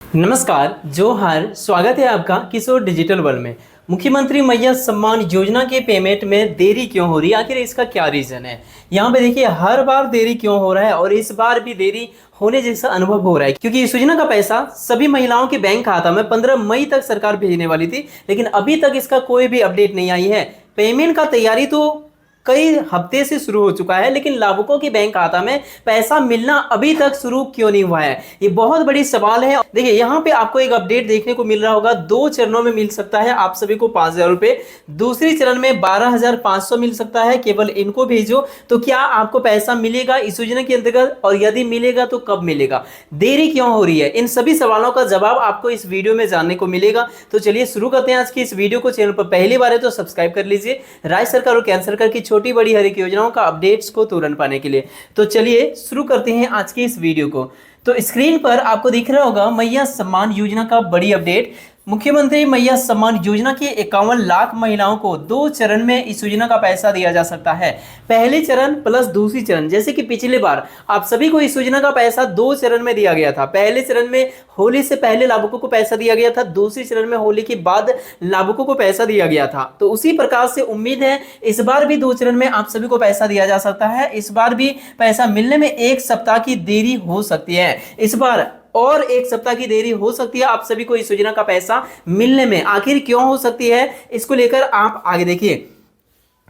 नमस्कार, जोहार। स्वागत है आपका किशोर डिजिटल वर्ल्ड में। मुख्यमंत्री मैया सम्मान योजना के पेमेंट में देरी क्यों हो रही है, आखिर इसका क्या रीजन है? यहाँ पे देखिए, हर बार देरी क्यों हो रहा है और इस बार भी देरी होने जैसा अनुभव हो रहा है, क्योंकि इस योजना का पैसा सभी महिलाओं के बैंक खाता में 15 मई तक सरकार भेजने वाली थी, लेकिन अभी तक इसका कोई भी अपडेट नहीं आई है। पेमेंट का तैयारी तो कई हफ्ते से शुरू हो चुका है, लेकिन लाभुकों के बैंक खाता में पैसा मिलना अभी तक शुरू क्यों नहीं हुआ है, ये बहुत बड़ी सवाल है। देखिए, यहाँ पे आपको एक अपडेट देखने को मिल रहा होगा, 2 चरणों में मिल सकता है आप सभी को 5,000 रुपए। दूसरी चरण में 12,500 मिल सकता है, केवल इनको भेजो। तो क्या आपको पैसा मिलेगा इस योजना के अंतर्गत, और यदि मिलेगा तो कब मिलेगा, देरी क्यों हो रही है, इन सभी सवालों का जवाब आपको इस वीडियो में जानने को मिलेगा। तो चलिए शुरू करते हैं आज की इस वीडियो को। चैनल पर पहली बार है तो सब्सक्राइब कर लीजिए, राज्य सरकार और केंद्र सरकार की छोटी बड़ी हर एक योजनाओं का अपडेट्स को तुरंत पाने के लिए। तो चलिए शुरू करते हैं आज के इस वीडियो को। तो स्क्रीन पर आपको दिख रहा होगा मैया सम्मान योजना का बड़ी अपडेट। मुख्यमंत्री मैया सम्मान योजना के 51 लाख महिलाओं को 2 चरण में इस योजना का पैसा दिया जा सकता है। पहले चरण प्लस दूसरी चरण, जैसे कि पिछली बार आप सभी को इस योजना का पैसा 2 चरण में दिया गया था। पहले चरण में होली से पहले लाभुकों को पैसा दिया गया था, दूसरी चरण में होली के बाद लाभुकों को पैसा दिया गया था। तो उसी प्रकार से उम्मीद है इस बार भी 2 चरण में आप सभी को पैसा दिया जा सकता है। इस बार भी पैसा मिलने में 1 सप्ताह की देरी हो सकती है, इस बार और 1 सप्ताह की देरी हो सकती है आप सभी को इस योजना का पैसा मिलने में। आखिर क्यों हो सकती है, इसको लेकर आप आगे देखिए।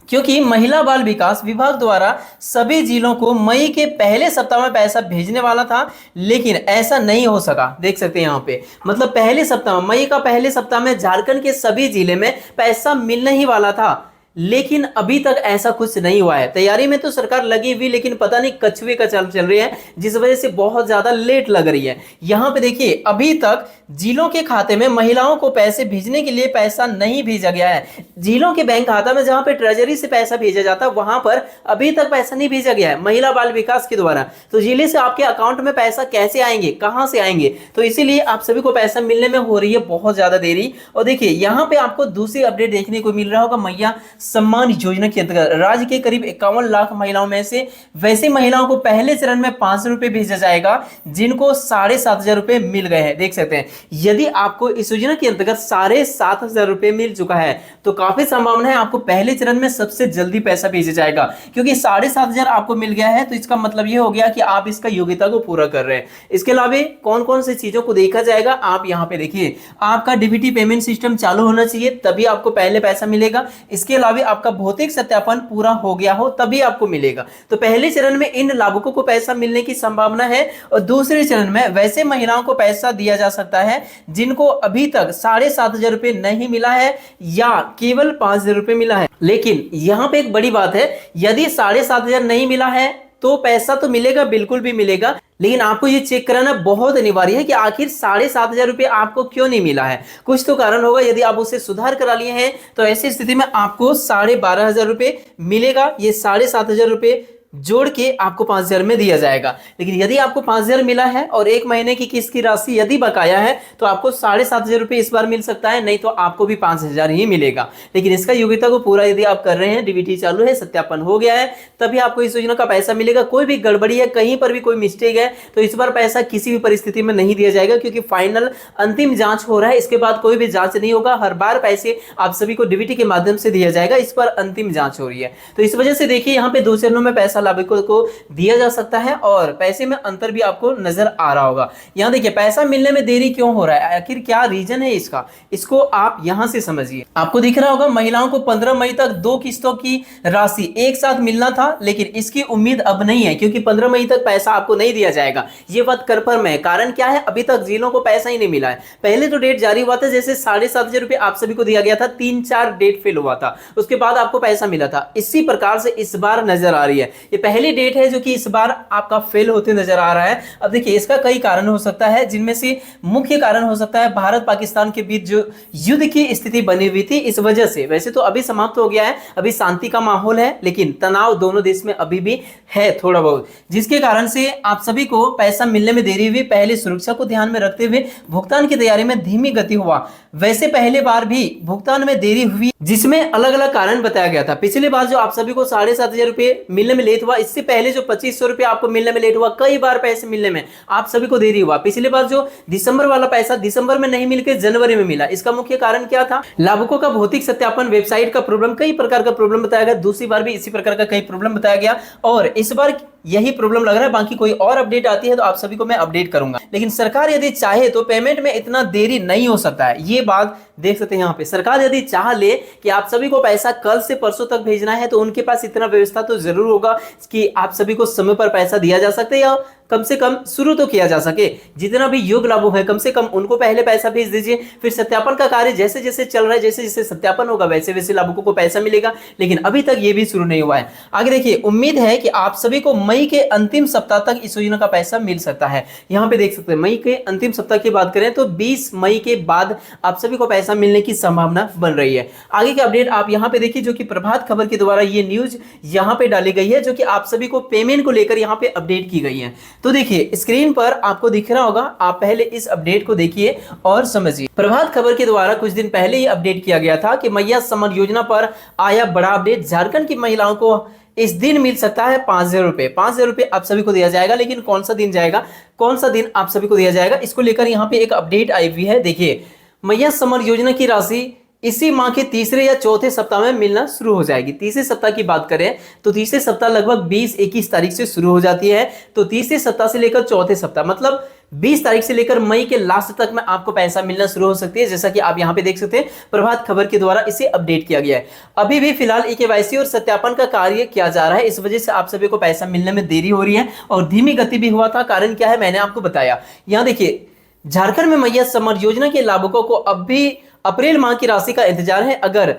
क्योंकि महिला बाल विकास विभाग द्वारा सभी जिलों को मई के पहले सप्ताह में पैसा भेजने वाला था, लेकिन ऐसा नहीं हो सका। देख सकते हैं यहाँ पे, मतलब पहले सप्ताह, मई का पहले सप्ताह में झारखंड के सभी जिले में पैसा मिलने ही वाला था, लेकिन अभी तक ऐसा कुछ नहीं हुआ है। तैयारी में तो सरकार लगी हुई, लेकिन पता नहीं कछुए का चल रही है, जिस वजह से बहुत ज्यादा लेट लग रही है। यहाँ पे देखिए, अभी तक जिलों के खाते में महिलाओं को पैसे भेजने के लिए पैसा नहीं भेजा गया है। जिलों के बैंक खाता में जहां पे ट्रेजरी से पैसा भेजा जाता है, वहां पर अभी तक पैसा नहीं भेजा गया है महिला बाल विकास के द्वारा। तो जिले से आपके अकाउंट में पैसा कैसे आएंगे, कहां से आएंगे? तो इसीलिए आप सभी को पैसा मिलने में हो रही है बहुत ज्यादा देरी। और देखिए, यहाँ पे आपको दूसरी अपडेट देखने को मिल रहा होगा। मैया सम्मान योजना के अंतर्गत राज्य के करीब 51 लाख महिलाओं में से वैसे महिलाओं को पहले चरण में 500 रुपए भेजा जाएगा, जिनको 7,500 रुपए मिल गए हैं। देख सकते हैं, यदि आपको इस योजना के अंतर्गत 7,500 रुपए मिल चुका है, तो काफी संभावना है आपको पहले चरण में सबसे जल्दी पैसा भेजा जाएगा। क्योंकि 7,500 आपको मिल गया है, तो इसका मतलब यह हो गया कि आप इसका योग्यता को पूरा कर रहे हैं। इसके अलावा कौन कौन सी चीजों को देखा जाएगा, आप यहाँ पे देखिए। आपका डीबीटी पेमेंट सिस्टम चालू होना चाहिए, तभी आपको पहले पैसा मिलेगा। इसके अलावा आपका भौतिक सत्यापन पूरा हो गया हो, तभी आपको मिलेगा। तो पहले चरण में इन लाभुकों को पैसा मिलने की संभावना है, और दूसरे चरण में वैसे महिलाओं को पैसा दिया जा सकता है जिनको अभी तक 7,500 रुपए नहीं मिला है, या केवल 5,000 रुपए मिला है। लेकिन यहां पे एक बड़ी बात है, यदि 7,500 नहीं मिला है तो पैसा तो मिलेगा, बिल्कुल भी मिलेगा, लेकिन आपको ये चेक कराना बहुत अनिवार्य है कि आखिर 7,500 रुपए आपको क्यों नहीं मिला है। कुछ तो कारण होगा। यदि आप उसे सुधार करा लिए हैं तो ऐसी स्थिति में आपको 12,500 रुपए मिलेगा। ये 7,500 रुपए जोड़ के आपको 5,000 में दिया जाएगा। लेकिन यदि आपको 5,000 मिला है और 1 महीने की किस्त की राशि यदि बकाया है, तो आपको 7,500 रुपए इस बार मिल सकता है, नहीं तो आपको भी 5,000 ही मिलेगा। लेकिन इसका योग्यता को पूरा यदि आप कर रहे हैं, डीबीटी चालू है, सत्यापन हो गया है, तभी आपको इस योजना का पैसा मिलेगा। कोई भी गड़बड़ी है, कहीं पर भी कोई मिस्टेक है, तो इस बार पैसा किसी भी परिस्थिति में नहीं दिया जाएगा, क्योंकि फाइनल अंतिम जांच हो रहा है। इसके बाद कोई भी जांच नहीं होगा। हर बार पैसे आप सभी को डीबीटी के माध्यम से दिया जाएगा, इस पर अंतिम जांच हो रही है। तो इस वजह से देखिए, यहाँ पे 2 चरणों में पैसा लाभुकों को दिया जा सकता है, और पैसे में अंतर भी आपको नजर आ रहा होगा। यहां देखिए, पैसा मिलने में देरी क्यों हो रहा है, आखिर क्या रीजन है इसका, इसको आप यहां से समझिए। आपको दिख रहा होगा, महिलाओं को 15 मई तक 2 किस्तों की राशि एक साथ मिलना था, लेकिन इसकी उम्मीद अब नहीं है, क्योंकि 15 मई तक पैसा आपको नहीं दिया जाएगा। ये बात कंफर्म है। कारण क्या है, अभी तक जिलों को पैसा ही नहीं मिला है। पहले तो डेट जारी हुआ था, जैसे 7,500 रुपए आप सभी को दिया गया था, 3-4 डेट फेल हुआ था, उसके बाद आपको पैसा मिला था। इसी प्रकार से इस बार नजर आ रही है। ये पहली डेट है जो कि इस बार आपका फेल होते नजर आ रहा है। अब देखिए, इसका कई कारण हो सकता है, जिनमें से मुख्य कारण हो सकता है भारत पाकिस्तान के बीच जो युद्ध की स्थिति बनी हुई थी, इस वजह से। वैसे तो अभी समाप्त हो गया है, अभी शांति का माहौल है, लेकिन तनाव दोनों देश में अभी भी है थोड़ा बहुत, जिसके कारण से आप सभी को पैसा मिलने में देरी हुई। पहले सुरक्षा को ध्यान में रखते हुए भुगतान की तैयारी में धीमी गति हुआ। वैसे पहले बार भी भुगतान में देरी हुई, जिसमें अलग अलग कारण बताया गया था। पिछली बार जो आप सभी को 7,500 रुपए मिलने में लेट लेट हुआ, इससे पहले जो 2500 रुपए आपको मिलने में लेट हुआ, कई बार पैसे मिलने में आप सभी को देरी हुआ। पिछली बार जो दिसंबर वाला पैसा दिसंबर में नहीं मिलकर जनवरी में मिला, इसका मुख्य कारण क्या था? लाभुकों का भौतिक सत्यापन, वेबसाइट का प्रॉब्लम, कई प्रकार का प्रॉब्लम बताया गया। दूसरी बार भी इसी प्रकार का कई प्रॉब्लम बताया गया और इस बार यही प्रॉब्लम लग रहा है। बाकी कोई और अपडेट आती है तो आप सभी को मैं अपडेट करूंगा, लेकिन सरकार यदि चाहे तो पेमेंट में इतना देरी नहीं हो सकता है। ये बात देख सकते हैं यहाँ पे, सरकार यदि चाह ले कि आप सभी को पैसा कल से परसों तक भेजना है तो उनके पास इतना व्यवस्था तो जरूर होगा कि आप सभी को समय पर पैसा दिया जा सकता है या कम से कम शुरू तो किया जा सके। जितना भी योग्य लाभुक है कम से कम उनको पहले पैसा भेज दीजिए, फिर सत्यापन का कार्य जैसे जैसे चल रहा है, जैसे जैसे सत्यापन होगा वैसे वैसे लाभुकों को पैसा मिलेगा, लेकिन अभी तक ये भी शुरू नहीं हुआ है। आगे देखिए, उम्मीद है कि आप सभी को मई के अंतिम सप्ताह तक इस योजना का पैसा मिल सकता है। यहाँ पे देख सकते हैं मई के अंतिम सप्ताह की बात करें तो 20 मई के बाद आप सभी को पैसा मिलने की संभावना बन रही है। आगे के अपडेट आप यहाँ पे देखिए, जो कि प्रभात खबर के द्वारा ये न्यूज यहाँ पे डाली गई है, जो कि आप सभी को पेमेंट को लेकर यहाँ पे अपडेट की गई है। तो देखिए स्क्रीन पर आपको दिख रहा होगा, आप पहले इस अपडेट को देखिए और समझिए। प्रभात खबर के द्वारा कुछ दिन पहले ही अपडेट किया गया था कि मैया सम्मान योजना पर आया बड़ा अपडेट। झारखंड की महिलाओं को इस दिन मिल सकता है 5000 रुपए। 5000 रुपए आप सभी को दिया जाएगा, लेकिन कौन सा दिन जाएगा, कौन सा दिन आप सभी को दिया जाएगा, इसको लेकर यहाँ पे एक अपडेट आई हुई है। देखिए, मैया सम्मान योजना की राशि इसी माह के तीसरे या चौथे सप्ताह में मिलना शुरू हो जाएगी। तीसरे सप्ताह की बात करें तो तीसरे सप्ताह लगभग 20-21 तारीख से शुरू हो जाती है। तो तीसरे सप्ताह से लेकर चौथे सप्ताह मतलब 20 तारीख से लेकर मई के लास्ट तक में आपको पैसा मिलना शुरू हो सकती है, जैसा कि आप यहाँ पे देख सकते हैं प्रभात खबर के द्वारा इसे अपडेट किया गया है। अभी भी फिलहाल केवाईसी और सत्यापन का कार्य किया जा रहा है, इस वजह से आप सभी को पैसा मिलने में देरी हो रही है और धीमी गति भी हुआ था। कारण क्या है, मैंने आपको बताया। यहाँ देखिए, झारखंड में मैया सम्मान योजना के लाभुकों को अब भी अप्रैल माह की राशि का इंतजार है। अगर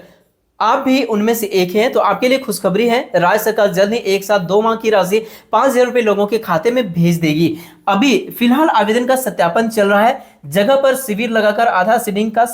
आप भी उनमें से एक हैं तो आपके लिए खुशखबरी है, राज्य सरकार जल्द ही एक साथ 2 माह की राशि 5000 रुपए लोगों के खाते में भेज देगी। अभी फिलहाल आवेदन का सत्यापन चल रहा है, जगह पर शिविर लगाकर आधार सीडिंग का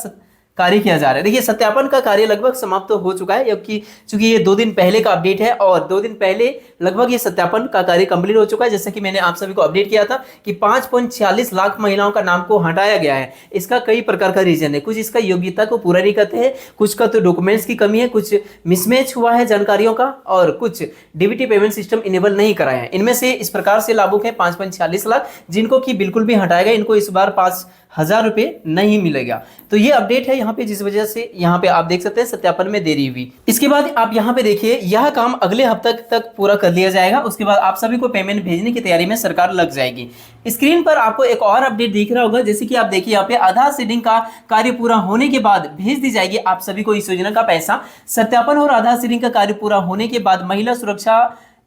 कार्य किया जा रहा है। देखिए, सत्यापन का कार्य लगभग समाप्त तो हो चुका है, क्योंकि चूंकि ये 2 दिन पहले का अपडेट है और 2 दिन पहले लगभग ये सत्यापन का कार्य कंप्लीट हो चुका है। जैसे कि मैंने आप सभी को अपडेट किया था कि 5.46 लाख महिलाओं का नाम को हटाया गया है। इसका कई प्रकार का रीजन है, कुछ इसका योग्यता को पूरा नहीं करते हैं, कुछ का तो डॉक्यूमेंट्स की कमी है, कुछ मिसमैच हुआ है जानकारियों का, और कुछ डीबीटी पेमेंट सिस्टम इनेबल नहीं कराया है। इनमें से इस प्रकार से लाभुक है 5.46 लाख, जिनको कि बिल्कुल भी हटाया गया, इनको इस बार 5000 रुपए नहीं मिलेगा। तो ये अपडेट है यहाँ पे, जिस वजह से यहाँ पे आप देख सकते हैं सत्यापन में देरी हुई। इसके बाद आप यहाँ पे देखिए, यह काम अगले हफ्ते तक पूरा कर लिया जाएगा। उसके बाद आप सभी को पेमेंट भेजने की तैयारी में सरकार लग जाएगी। स्क्रीन पर आपको एक और अपडेट दिख रहा होगा, जैसे कि आप देखिए यहाँ पे आधार सीडिंग का कार्य पूरा होने के बाद भेज दी जाएगी आप सभी को इस योजना का पैसा। सत्यापन और आधार सीडिंग का कार्य पूरा होने के बाद महिला सुरक्षा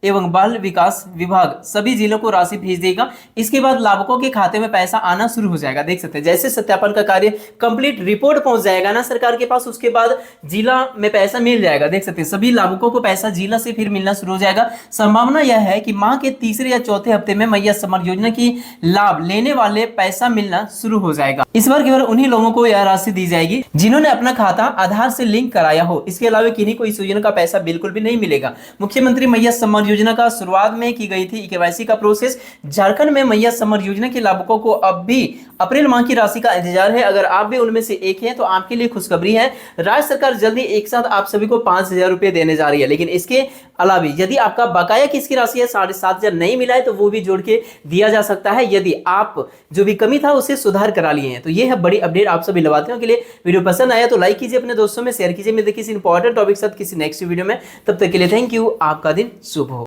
एवं बाल विकास विभाग सभी जिलों को राशि भेज देगा। इसके बाद लाभुकों के खाते में पैसा आना शुरू हो जाएगा। देख सकते हैं, जैसे सत्यापन का कार्य कंप्लीट रिपोर्ट पहुंच जाएगा ना सरकार के पास, उसके बाद जिला में पैसा मिल जाएगा। देख सकते हैं, सभी लाभुकों को पैसा जिला से फिर मिलना शुरू हो जाएगा। संभावना यह है कि माह के तीसरे या चौथे हफ्ते में मैया सम्मान योजना की लाभ लेने वाले पैसा मिलना शुरू हो जाएगा। इस बार केवल उन्हीं लोगों को यह राशि दी जाएगी जिन्होंने अपना खाता आधार से लिंक कराया हो। इसके अलावा किन्हीं को इस योजना का पैसा बिल्कुल भी नहीं मिलेगा। मुख्यमंत्री मैया सम्मान योजना का शुरुआत में की गई थी केवाईसी का प्रोसेस। झारखंड में मैया सम्मान योजना के लाभुकों को अब भी अप्रैल माह की राशि का इंतजार है। अगर आप भी उनमें से एक हैं तो आपके लिए खुशखबरी है, राज्य सरकार जल्दी एक साथ आप सभी को 5000 रुपए देने जा रही है। लेकिन इसके अलावा यदि आपका बकाया किसकी राशि है 7500 नहीं मिला है तो वो भी जोड़ के दिया जा सकता है, यदि आप जो भी कमी था उसे सुधार करा लिए हैं। तो ये है बड़ी अपडेट आप सभी लवातियों के लिए। वीडियो पसंद आया तो लाइक कीजिए, अपने दोस्तों में शेयर कीजिए। मिलते किसी इंपॉर्टेंट टॉपिक साथ किसी नेक्स्ट वीडियो में, तब तक के लिए थैंक यू। आपका दिन शुभ हो।